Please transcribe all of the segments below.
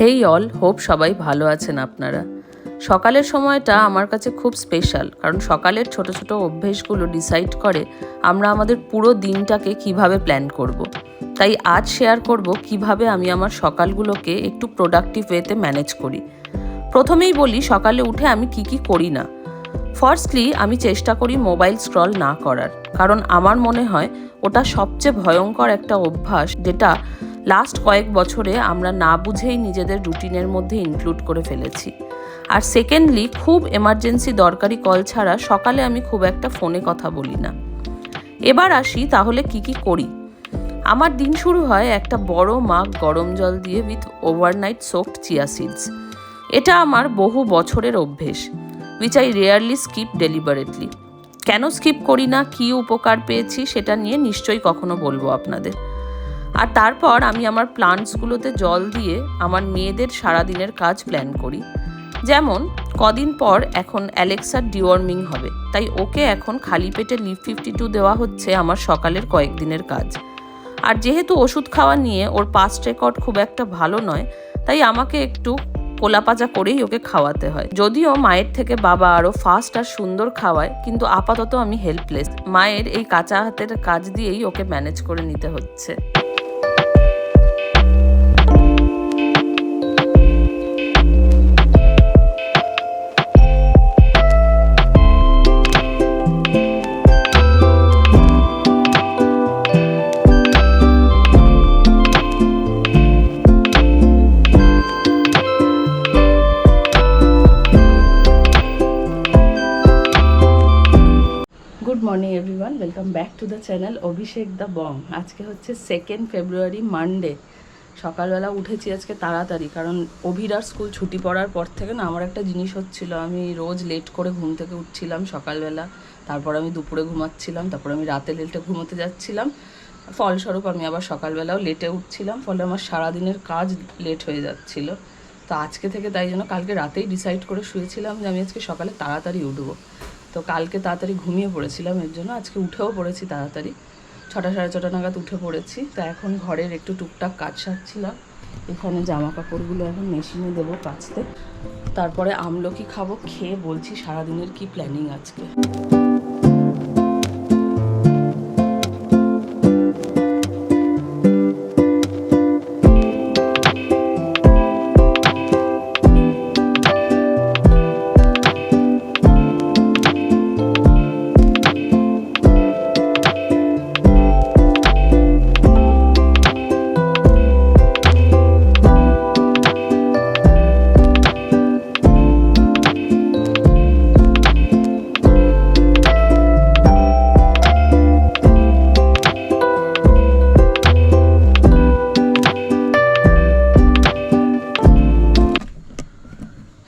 হেই all, hope সবাই ভালো আছেন আপনারা। সকালের সময়টা আমার কাছে খুব স্পেশাল, কারণ সকালের ছোট ছোট অভ্যেসগুলো ডিসাইড করে আমরা আমাদের পুরো দিনটাকে কিভাবে প্ল্যান করব। তাই আজ শেয়ার করব কিভাবে আমি আমার সকালগুলোকে একটু প্রোডাক্টিভ ওয়েতে ম্যানেজ করি। প্রথমেই বলি সকালে উঠে আমি কি করি না। ফার্স্টলি আমি চেষ্টা করি মোবাইল স্ক্রল না করার, কারণ আমার মনে হয় ওটা সবচেয়ে ভয়ঙ্কর একটা অভ্যাস, যেটা লাস্ট কয়েক বছরে আমরা না বুঝেই নিজেদের রুটিনের মধ্যে ইনক্লুড করে ফেলেছি। আর সেকেন্ডলি, খুব এমার্জেন্সি দরকারি কল ছাড়া সকালে আমি খুব একটা ফোনে কথা বলি না। এবার আসি তাহলে কি করি। আমার দিন শুরু হয় একটা বড় মাগ গরম জল দিয়ে with overnight soaked chia seeds. এটা আমার বহু বছরের অভ্যেস, which I rarely skip deliberately. কেন স্কিপ করি না, কী উপকার পেয়েছি সেটা নিয়ে নিশ্চয়ই কখনো বলবো আপনাদের। আর তারপর আমি আমার প্লান্টসগুলোতে জল দিয়ে আমার মেয়েদের সারাদিনের কাজ প্ল্যান করি। যেমন কদিন পর এখন অ্যালেক্সার ডিওয়ার্মিং হবে, তাই ওকে এখন খালি পেটে লিভ 52 দেওয়া হচ্ছে আমার সকালের কয়েকদিনের কাজ। আর যেহেতু ওষুধ খাওয়া নিয়ে ওর পাস্ট রেকর্ড খুব একটা ভালো নয়, তাই আমাকে একটু কোলাপাজা করেই ওকে খাওয়াতে হয়। যদিও মায়ের থেকে বাবা আরও ফাস্ট আর সুন্দর খাওয়ায়, কিন্তু আপাতত আমি হেল্পলেস। মায়ের এই কাঁচা হাতের কাজ দিয়েই ওকে ম্যানেজ করে নিতে হচ্ছে। Good morning everyone, welcome back to the channel Abhishek the Bong. আজকে হচ্ছে 2 ফেব্রুয়ারি, মানডে। সকালবেলা উঠেছি আজকে তাড়াতাড়ি, কারণ অভিরার স্কুল ছুটি পড়ার পর থেকে না আমার একটা জিনিস হচ্ছিল, আমি রোজ লেট করে ঘুম থেকে উঠছিলাম সকালবেলা, তারপর আমি দুপুরে ঘুমাচ্ছিলাম, তারপর আমি রাতে লেটে ঘুমোতে যাচ্ছিলাম। ফলস্বরূপ আমি আবার সকালবেলাও লেটে উঠছিলাম, ফলে আমার সারাদিনের কাজ লেট হয়ে যাচ্ছিল। তো আজকে থেকে তাই জন্য কালকে রাতেই ডিসাইড করে শুয়েছিলাম যে আমি আজকে সকালে তাড়াতাড়ি উঠবো। তো কালকে তাড়াতাড়ি ঘুমিয়ে পড়েছিলাম, এর জন্য আজকে উঠেও পড়েছি তাড়াতাড়ি, 6টা সাড়ে 6টা নাগাদ উঠে পড়েছি। তো এখন ঘরের একটু টুকটাক কাজ সারছিলাম। এখানে জামা কাপড়গুলো এখন মেশিনে দেবো কাচতে, তারপরে আমলকি খাবো, খেয়ে বলছি সারাদিনের কি প্ল্যানিং আজকে।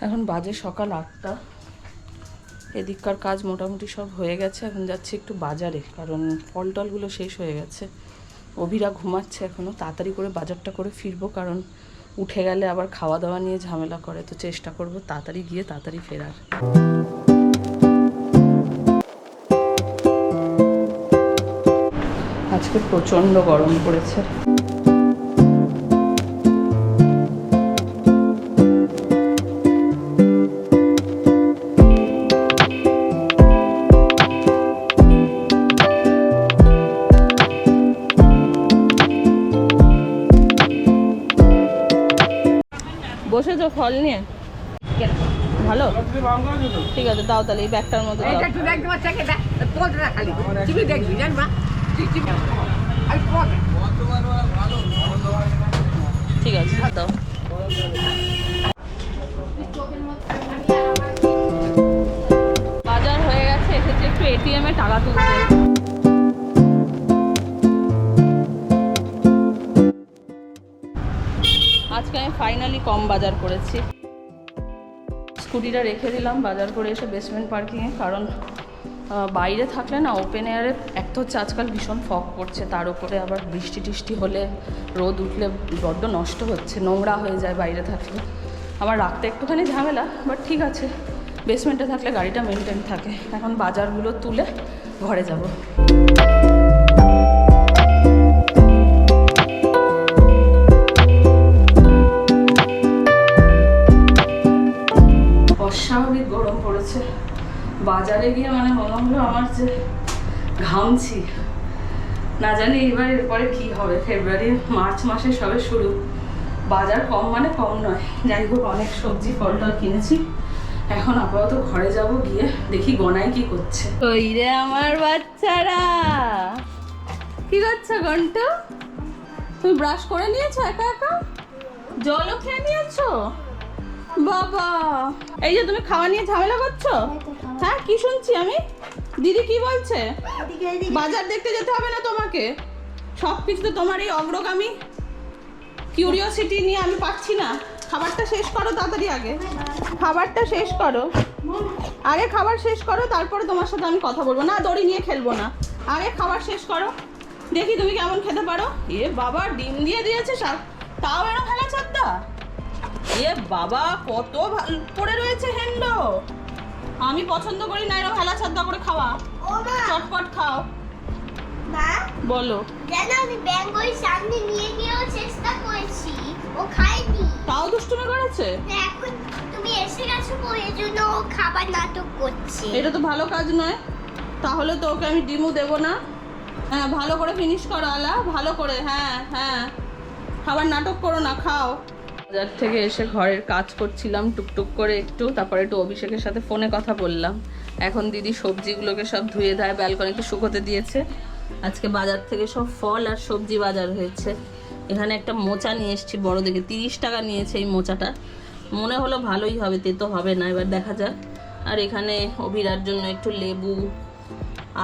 এখন বাজে সকাল 8টা। এদিককার কাজ মোটামুটি সব হয়ে গেছে। এখন যাচ্ছি একটু বাজারে, কারণ ফল টলগুলো শেষ হয়ে গেছে। অভিরা ঘুমাচ্ছে এখনও, তাড়াতাড়ি করে বাজারটা করে ফিরবো, কারণ উঠে গেলে আবার খাওয়া দাওয়া নিয়ে ঝামেলা করে। তো চেষ্টা করব তাড়াতাড়ি গিয়ে তাড়াতাড়ি ফেরার। আজকে প্রচণ্ড গরম পড়েছে। বসেছো ফল নিয়ে? ভালো, ঠিক আছে, দাও তাহলে এই ব্যাগটার মধ্যে দাও। ঠিক আছে, দাও। বাজার হয়ে গেছে, এসেছে একটু এটিএমে টাকা তুলতে। আজকে আমি ফাইনালি কম বাজার করেছি। স্কুটিটা রেখে দিলাম বাজার করে এসে বেসমেন্ট পার্কিংয়ে, কারণ বাইরে থাকলে না ওপেন এয়ারে এক তো হচ্ছে আজকাল ভীষণ ফগ পড়ছে, তার উপরে আবার বৃষ্টি টিষ্টি হলে, রোদ উঠলে বড্ড নষ্ট হচ্ছে, নোংরা হয়ে যায় বাইরে থাকলে। আমার রাখতে একটুখানি ঝামেলা, বাট ঠিক আছে, বেসমেন্টে থাকলে গাড়িটা মেনটেন থাকে। এখন বাজারগুলো তুলে ঘরে যাব। বাজারে গিয়ে মানে মনে হলো আমার যে ঘামছি, না জানি এবার এরপরে কি হবে। ফেব্রুয়ারি মার্চ মাসে সবে শুরু, বাজার কম মানে কম নয়। যাই হোক, অনেক সবজি ফল টল কিনেছি। এখন আপাতত ঘরে যাব, গিয়ে দেখি গনাই কি করছে। ওই রে আমার বাচ্চারা, কি করছো গন্টু? তুমি ব্রাশ করে নিয়েছো একা একা? জলও খেয়ে নিয়েছো? বাবা, এই যে তুমি খাওয়া নিয়ে ঝামেলা করছো। হ্যাঁ, কি শুনছি আমি? দিদি কি বলছে? বাজার দেখতে যেতে হবে না তোমাকে, সব কিছু তো তোমার এই অগ্রগামী কিউরিওসিটি নিয়ে আমি পাচ্ছি না। খাবারটা শেষ করো তাড়াতাড়ি, আগে খাবারটা শেষ করো, আগে খাবার শেষ করো, তারপরে তোমার সাথে আমি কথা বলবো না। দড়ি নিয়ে খেলবো না, আগে খাবার শেষ করো, দেখি তুমি কেমন খেতে পারো। এ বাবা, ডিম দিয়ে দিয়েছে তাও এরকম ফেলা চাদ্দা। এ বাবা, কত পড়ে রয়েছে হেন্ডো। আমি পছন্দ করি না এরকম হেলা ছাদ্দা করে খাওয়া। চটপট খাও। বলো। জানো আমি ব্যাঙ্গল সামনে নিয়ে গিয়েও চেষ্টা করেছি, ও খায়নি। তাও দুষ্টুমি করেছে। এখন তুমি এসে গেছো, এই জন্য ও খাবার নাটক করছে। এটা তো ভালো কাজ নয়। তাহলে তো ওকে আমি ডিমও দেবো না। হ্যাঁ, ভালো করে ফিনিশ করো আলা, ভালো করে। হ্যাঁ হ্যাঁ, খাবার নাটক করো না, খাও। বাজার থেকে এসে ঘরের কাজ করছিলাম টুকটুক করে একটু, তারপরে একটু অভিষেকের সাথে ফোনে কথা বললাম। এখন দিদি সবজিগুলোকে সব ধুয়ে ধায় ব্যালকনিতে শুকোতে দিয়েছে। আজকে বাজার থেকে সব ফল আর সবজি বাজার হয়েছে। এখানে একটা মোচা নিয়ে এসেছি বড় দেখে, 30 টাকা নিয়েছে এই মোচাটা। মনে হলো ভালোই হবে, তেতো হবে না, এবার দেখা যাক। আর এখানে অভিরার জন্য একটু লেবু,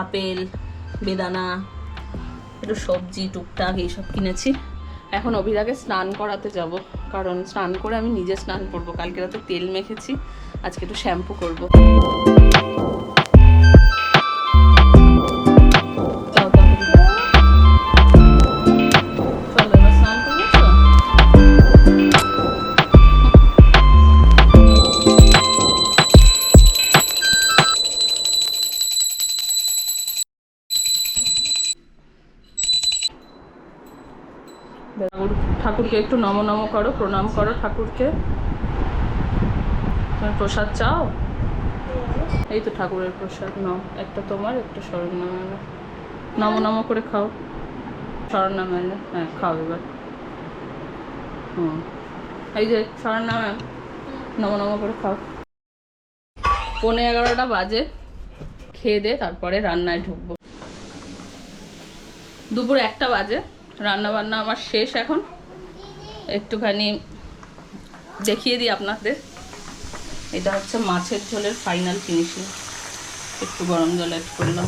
আপেল, বেদানা, একটু সবজি টুকটাক এইসব কিনেছি। এখন অভিরাকে স্নান করাতে যাব, কারণ স্নান করে আমি নিজে স্নান করব। কালকে রাতে তেল মেখেছি, আজকে একটু শ্যাম্পু করব। ঠাকুরকে একটু নম নম করো, প্রণাম করো ঠাকুরকে। তুমি প্রসাদ চাও? এই তো ঠাকুরের প্রসাদ নাও, একটা তোমার, একটা শরণাময়। নম নম করে খাও, শরণাময়। হ্যাঁ খাও এবার। এই যে শরণাময়, নম নম করে খাও। 11:15 বাজে, খেয়ে দে তারপরে রান্নায় ঢুকবো। দুপুর 1টা বাজে, রান্না বান্না আমার শেষ। এখন একটুখানি দেখিয়ে দিই আপনাদের। এটা হচ্ছে মাছের ঝোলের ফাইনাল ফিনিশিং। একটু গরম জল অ্যাড করলাম।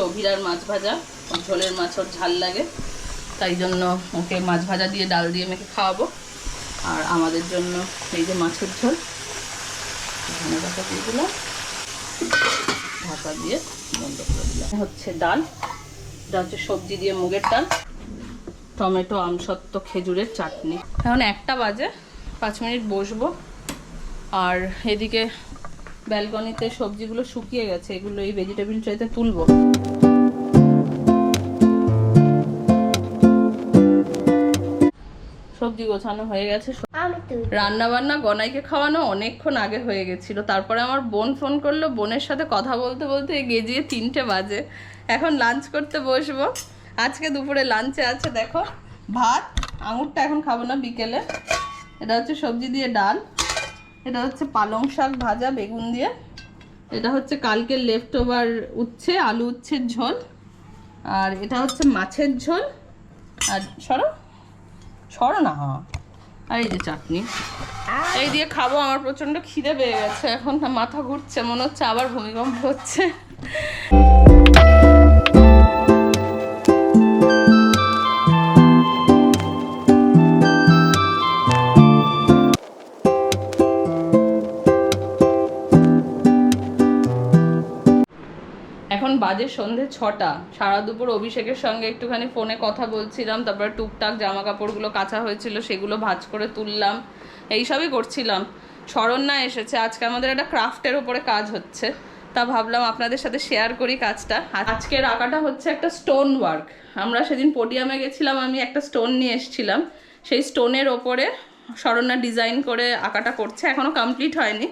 অভিরার মাছ ভাজা, ঝোলের মাছ ওর ঝাল লাগে, তাই জন্য ওকে মাছ ভাজা দিয়ে ডাল দিয়ে মেখে খাওয়াবো। আর আমাদের জন্য এই যে মাছের ঝোল, ধনে পাতা দিয়ে দিলাম, ঢাকা দিয়ে বন্ধ করে দিলাম। হচ্ছে ডাল, এটা হচ্ছে সবজি দিয়ে মুগের ডাল, টমেটো, আমসত্ত্ব, খেজুরের চাটনি। এখন 1টা বাজে, 5 মিনিট বসবো। আর এদিকে ব্যালকনিতে সবজিগুলো শুকিয়ে গেছে, এগুলো এই ভেজিটেবিল ট্রেতে তুলবো। সবজি গোছানো হয়ে গেছে। রান্না বান্না গনাইকে খাওয়ানো অনেকক্ষণ আগে হয়ে গেছিল। তারপরে আমার বোন ফোন করলো, বোনের সাথে কথা বলতে বলতে গেজিয়ে 3টে বাজে। এখন লাঞ্চ করতে বসবো। আজকে দুপুরে লাঞ্চে আছে দেখো ভাত, আঙুরটা এখন খাবো না, বিকেলে। এটা হচ্ছে সবজি দিয়ে ডাল, এটা হচ্ছে পালং শাক ভাজা বেগুন দিয়ে, এটা হচ্ছে কালকের লেফট ওভার উচ্ছে, আলু উচ্ছের ঝোল, আর এটা হচ্ছে মাছের ঝোল। আর সরো না, আর এই যে চাটনি। এই দিয়ে খাবো। আমার প্রচন্ড খিদে পেয়ে গেছে, এখন মাথা ঘুরছে, মনে হচ্ছে আবার ভূমিকম্প হচ্ছে। এখন বাজে সন্ধে 6টা। সারা দুপুর অভিষেকের সঙ্গে একটুখানি ফোনে কথা বলছিলাম, তারপরে টুকটাক জামা কাপড়গুলো কাঁচা হয়েছিল সেগুলো ভাঁজ করে তুললাম, এইসবই করছিলাম। শরণ্যা এসেছে, আজকে আমাদের একটা ক্রাফটের ওপরে কাজ হচ্ছে, তা ভাবলাম আপনাদের সাথে শেয়ার করি কাজটা। আজকের আঁকাটা হচ্ছে একটা স্টোন ওয়ার্ক। আমরা সেদিন পোডিয়ামে গেছিলাম, আমি একটা স্টোন নিয়ে এসেছিলাম, সেই স্টোনের ওপরে শরণ্যা ডিজাইন করে আঁকাটা করছে, এখনও কমপ্লিট হয়নি,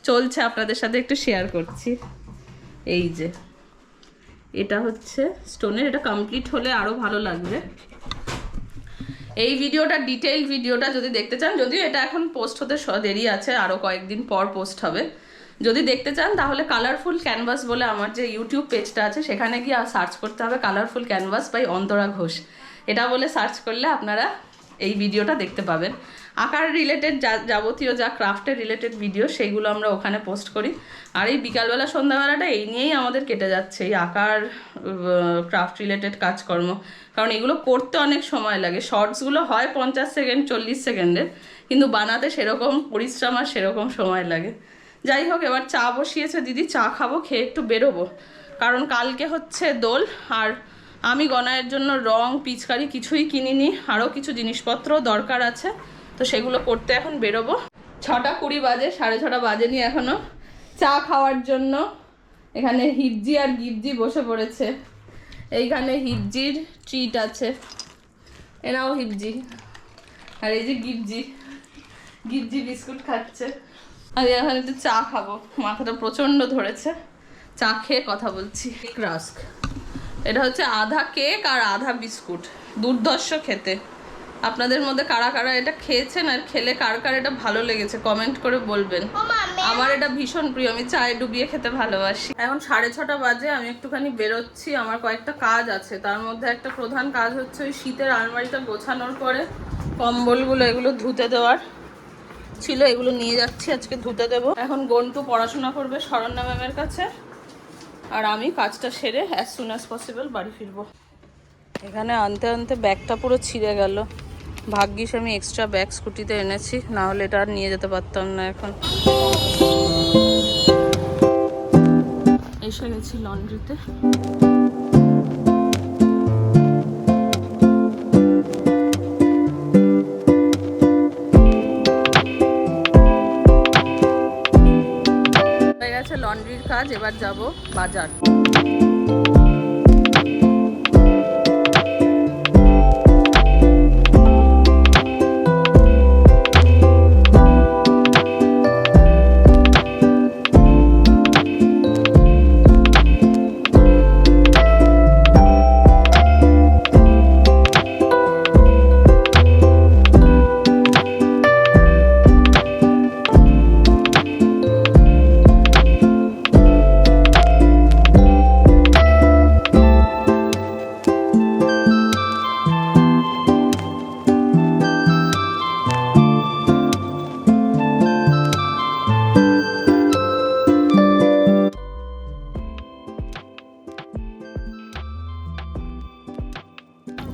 চলছে, আপনাদের সাথে একটু শেয়ার করছি। এই যে এটা হচ্ছে স্টোনের, এটা কমপ্লিট হলে আরও ভালো লাগবে। এই ভিডিওটা ডিটেইল ভিডিওটা যদি দেখতে চান, যদিও এটা এখন পোস্ট হতে দেরি আছে, আরও কয়েকদিন পর পোস্ট হবে, যদি দেখতে চান তাহলে কালারফুল ক্যানভাস বলে আমার যে ইউটিউব পেজটা আছে সেখানে গিয়ে সার্চ করতে হবে colourful canvas by Antara Ghosh, এটা বলে সার্চ করলে আপনারা এই ভিডিওটা দেখতে পাবেন। আঁকার রিলেটেড যাবতীয় যা ক্রাফটের রিলেটেড ভিডিও সেইগুলো আমরা ওখানে পোস্ট করি। আর এই বিকালবেলা সন্ধ্যাবেলাটা এই নিয়েই আমাদের কেটে যাচ্ছে, এই আঁকার ক্রাফট রিলেটেড কাজকর্ম, কারণ এগুলো করতে অনেক সময় লাগে। শর্টসগুলো হয় 50 সেকেন্ড 40 সেকেন্ডের, কিন্তু বানাতে সেরকম পরিশ্রম আর সেরকম সময় লাগে। যাই হোক, এবার চা বসিয়েছে দিদি, চা খাবো, খেয়ে একটু বেরোবো, কারণ কালকে হচ্ছে দোল। আর আমি গনায়ের জন্য রং পিচকারি কিছুই কিনিনি, আরও কিছু জিনিসপত্র দরকার আছে, তো সেগুলো করতে এখন বেরোবো। 6:20 বাজে, 6:30 বাজেনি এখনো। চা খাওয়ার জন্য এখানে হিপজি আর গিপজি বসে পড়েছে। এইখানে হিপজির ট্রিট আছে, এনাও হিপজি, আর এই যে গিপজি, গিপজি বিস্কুট খাচ্ছে। আর এখন একটু চা খাবো, মাথাটা প্রচণ্ড ধরেছে, চা খেয়ে কথা বলছি। কেক রাস্ক, এটা হচ্ছে আধা কেক আর আধা বিস্কুট, দুর্ধর্ষ খেতে। আপনাদের মধ্যে কারা কারা এটা খেয়েছেন আর খেলে কার কার এটা ভালো লেগেছে কমেন্ট করে বলবেন। আমার এটা ভীষণ প্রিয়, আমি চায়ে ডুবিয়ে খেতে ভালোবাসি। এখন 6:30 বাজে, আমি একটুখানি বেরোচ্ছি, আমার কয়েকটা কাজ আছে, তার মধ্যে একটা প্রধান কাজ হচ্ছে ওই শীতের আলমারিটা গোছানোর পরে কম্বলগুলো এগুলো ধুতে দেওয়ার ছিল, এগুলো নিয়ে যাচ্ছি আজকে ধুতে দেবো। এখন গন্টু পড়াশোনা করবে শরণ্যা ম্যামের কাছে, আর আমি কাজটা সেরে অ্যাজ সুন অ্যাজ পসিবল বাড়ি ফিরবো। এখানে আনতে আনতে ব্যাগটা পুরো ছিঁড়ে গেল, ভাগ্যিস আমি এক্সট্রা ব্যাগ স্কুটিতে এনেছি, না হলে এটা আর নিয়ে যেতে পারতাম না। এখন এসে গেছি লন্ড্রিতে। হয়ে গেছে লন্ড্রির কাজ, এবার যাব বাজার।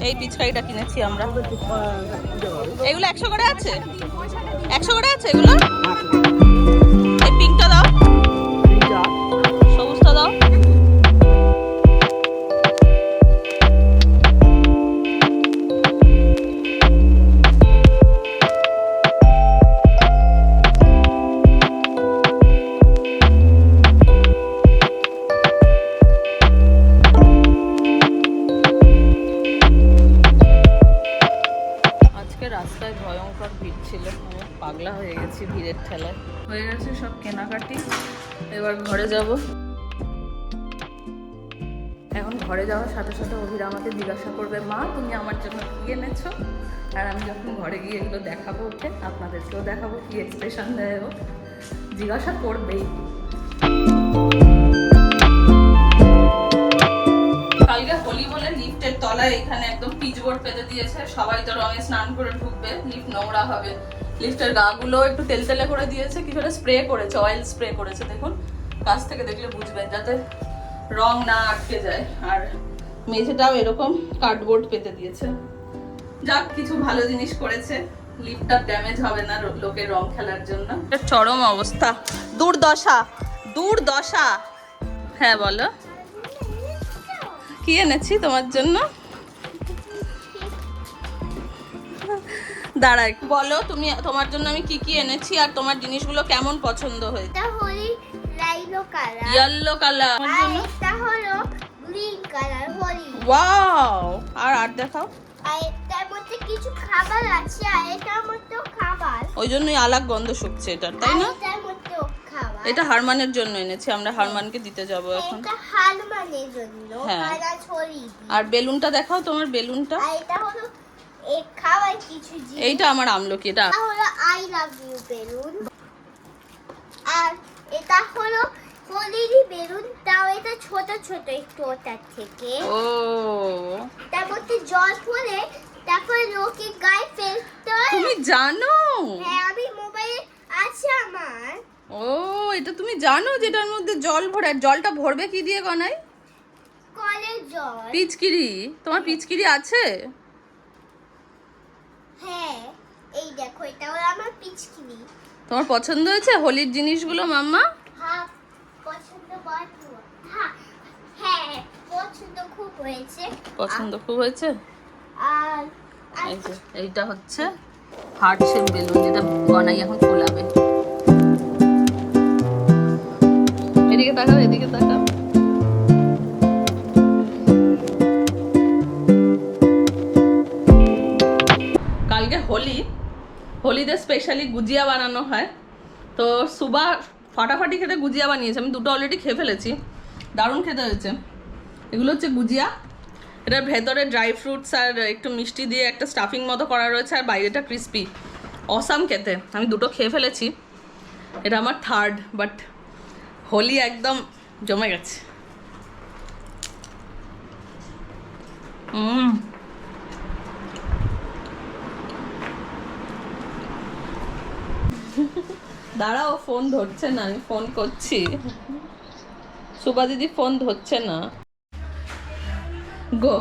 এই পিচকারিটা কিনেছি আমরা, এগুলো 100 করে আছে, 100 করে আছে এগুলো। এই পিঙ্কটা দাও, সবুজটা দাও। রাস্তায় ভয়ঙ্কর ভিড় ছিল, আমি পাগলা হয়ে গেছি ভিড়ের ঠেলায়। হয়ে গেছে সব কেনাকাটি, এবার ঘরে যাব। এখন ঘরে যাওয়ার সাথে সাথে অভিরা আমাকে জিজ্ঞাসা করবে, মা তুমি আমার জন্য কি এনেছো? আর আমি যখন ঘরে গিয়ে এগুলো দেখাবো, ওকে আপনাদেরকেও দেখাবো কি এক্সপ্রেশন দেয় ও, জিজ্ঞাসা করবেই। কালকে হোলি বলে লিফটের তলায় এখানে একদম পিচবোর্ড পেতে দিয়েছে, সবাই তো রঙে স্নান করে ঢুকবে, লিফট নোংরা হবে। লিফটের গাগুলো একটু তেলতেলে করে দিয়েছে, কি করে স্প্রে করেছে, অয়েল স্প্রে করেছে, দেখুন কাছ থেকে দেখলে বুঝবেন, যাতে রং না আটকে যায়। আর মেঝেটাও এরকম কার্ডবোর্ড পেতে দিয়েছে। যাক, কিছু ভালো জিনিস করেছে, লিফটটা ড্যামেজ হবে না লোকের রং খেলার জন্য। চরম অবস্থা, দুর্দশা দুর্দশা। হ্যাঁ বলো, কি এনেছি তোমার জন্য? দাঁড়াই, বলো তুমি, তোমার জন্য আমি কি কি এনেছি আর তোমার জিনিসগুলো কেমন পছন্দ হয়েছে? Holi light colour yellow colour আর এটা হলো গ্রিন কালার হোলি ওয়াও আর দেখাও আর এটার মধ্যে কিছু খাবার আছে আর এটার মধ্যেও খাবার ওই জন্যই আলাগ গন্ধ শুকছে এটা তাই না আর এটার মধ্যেও খাবার এটা হারমানের জন্য এনেছি আমরা হারমানকে দিতে যাব এখন এটা হালমানের জন্য হ্যাঁ। কালার ছড়ি আর বেলুনটা দেখাও তোমার বেলুনটা আর এটা হলো এই খাবার কিছু জিনিস এইটা আমার আমলকি এটা এটা হলো আই লাভ ইউ বেলুন আর এটা হলো হোলিরই বেলুন তাও এটা ছোট ছোট একটু ওটার থেকে ও তার মধ্যে জল পড়ে তারপর লোকে গায়ে ফেলতে হয়। তুমি জানো হ্যাঁ আমি মোবাইলে আছে আমার ও এটা তুমি জানো যেটার মধ্যে জল ভরে আর জলটা ভরবে কি দিয়ে গনাই কলের জল পিচকিরি তোমার পিচকিরি আছে হ্যাঁ এই দেখো এটা হলো আমার পিচকিরি তোমার পছন্দ হয়েছে হোলির জিনিসগুলো মাম্মা হ্যাঁ পছন্দ বাটু হ্যাঁ হ্যাঁ পছন্দ খুব হয়েছে পছন্দ খুব হয়েছে আর আর এই যে এইটা হচ্ছে হার্ট শেপ বেলুন যেটা গনাই এখন খোলাবে এদিকে তাকাও এদিকে তাকাও কালকে হোলিতে স্পেশালি গুজিয়া বানানো হয় তো সুবা ফাটাফাটি খেতে গুজিয়া বানিয়েছে আমি দুটো অলরেডি খেয়ে ফেলেছি দারুণ খেতে হয়েছে এগুলো হচ্ছে গুজিয়া এটার ভেতরে ড্রাই ফ্রুটস আর একটু মিষ্টি দিয়ে একটা স্টাফিং মতো করা রয়েছে আর বাইরেটা ক্রিস্পি অসাম খেতে আমি দুটো খেয়ে ফেলেছি এটা আমার থার্ড বাট হোলি একদম জমে গেছে দাঁড়াও ফোন ধরছে না আমি ফোন করছি সুবা দিদি ফোন ধরছে না গো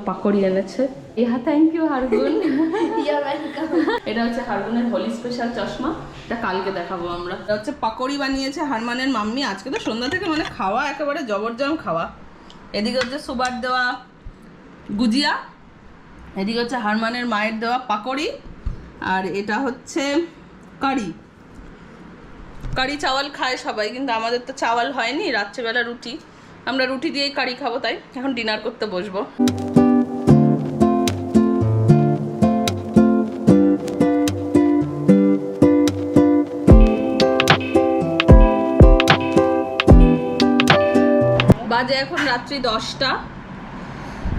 পাকড়ি এনেছে ইহা থ্যাংক ইউ হারগুন এটা হচ্ছে হারগুনের হোলি স্পেশাল চশমা এটা কালকে দেখাবো আমরা এটা হচ্ছে পাকড়ি বানিয়েছে হারমানের মাম্মি আজকে তো সন্ধ্যা থেকে মানে খাওয়া একেবারে জবরজম খাওয়া এদিকে হচ্ছে সুবার দেওয়া গুজিয়া এদিকে হচ্ছে হারমানের মায়ের দেওয়া পাকড়ি আর এটা হচ্ছে কারি চাওয়াল খায় সবাই কিন্তু আমাদের তো চাওয়াল হয়নি রাত্রেবেলা রুটি আমরা রুটি দিয়েই কারি খাবো তাই এখন ডিনার করতে বসবো বাজে এখন রাত্রি 10টা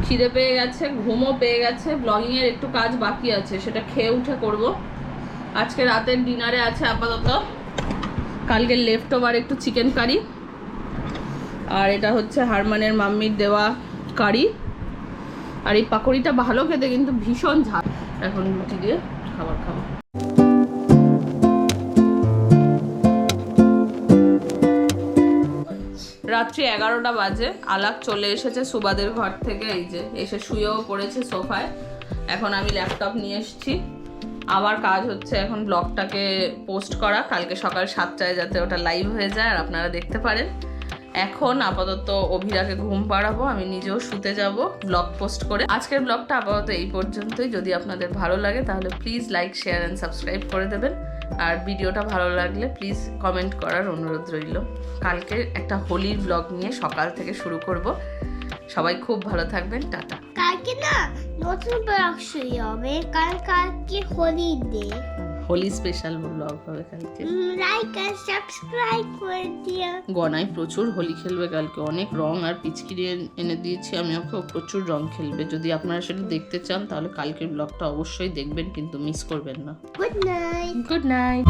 খিদে পেয়ে গেছে ঘুমও পেয়ে গেছে ব্লগিংয়ের একটু কাজ বাকি আছে সেটা খেয়ে উঠে করব আজকে রাতের ডিনারে আছে আপাতত কালকের লেফট ওভার একটু চিকেন কারি আর এটা হচ্ছে হারমানের মাম্মির দেওয়া কারি আর এই পাকড়িটা ভালো খেতে কিন্তু ভীষণ ঝাল এখন রুটি দিয়ে খাবার খাবো রাত্রি 11টা বাজে আলাপ চলে এসেছে সুবাদের ঘর থেকে এই যে এসে শুয়েও পড়েছে সোফায় এখন আমি ল্যাপটপ নিয়ে এসেছি আমার কাজ হচ্ছে এখন ব্লগটাকে পোস্ট করা কালকে সকাল 7টায় যাতে ওটা লাইভ হয়ে যায় আর আপনারা দেখতে পারেন এখন আপাতত অভিরাকে ঘুম পাড়াবো আমি নিজেও শুতে যাব ব্লগ পোস্ট করে আজকের ব্লগটা আপাতত এই পর্যন্তই যদি আপনাদের ভালো লাগে তাহলে please like share and subscribe করে দেবেন আর ভিডিওটা ভালো লাগলে প্লিজ কমেন্ট করার অনুরোধ রইল কালকে একটা হোলির ব্লগ নিয়ে সকাল থেকে শুরু করব সবাই খুব ভালো থাকবেন টাটা কালকে না নতুন ব্লগ শুরু হবে কালকে Holi day Holi special blog হবে কালকে লাইক আর সাবস্ক্রাইব করে দিও গনাই প্রচুর হোলি খেলবে কালকে অনেক রং আর পিচকিরি এনে দিয়েছি আমি ওকে প্রচুর রং খেলবে যদি আপনারা সেটা দেখতে চান তাহলে কালকের ব্লগটা অবশ্যই দেখবেন কিন্তু মিস করবেন না গুড নাইট গুড নাইট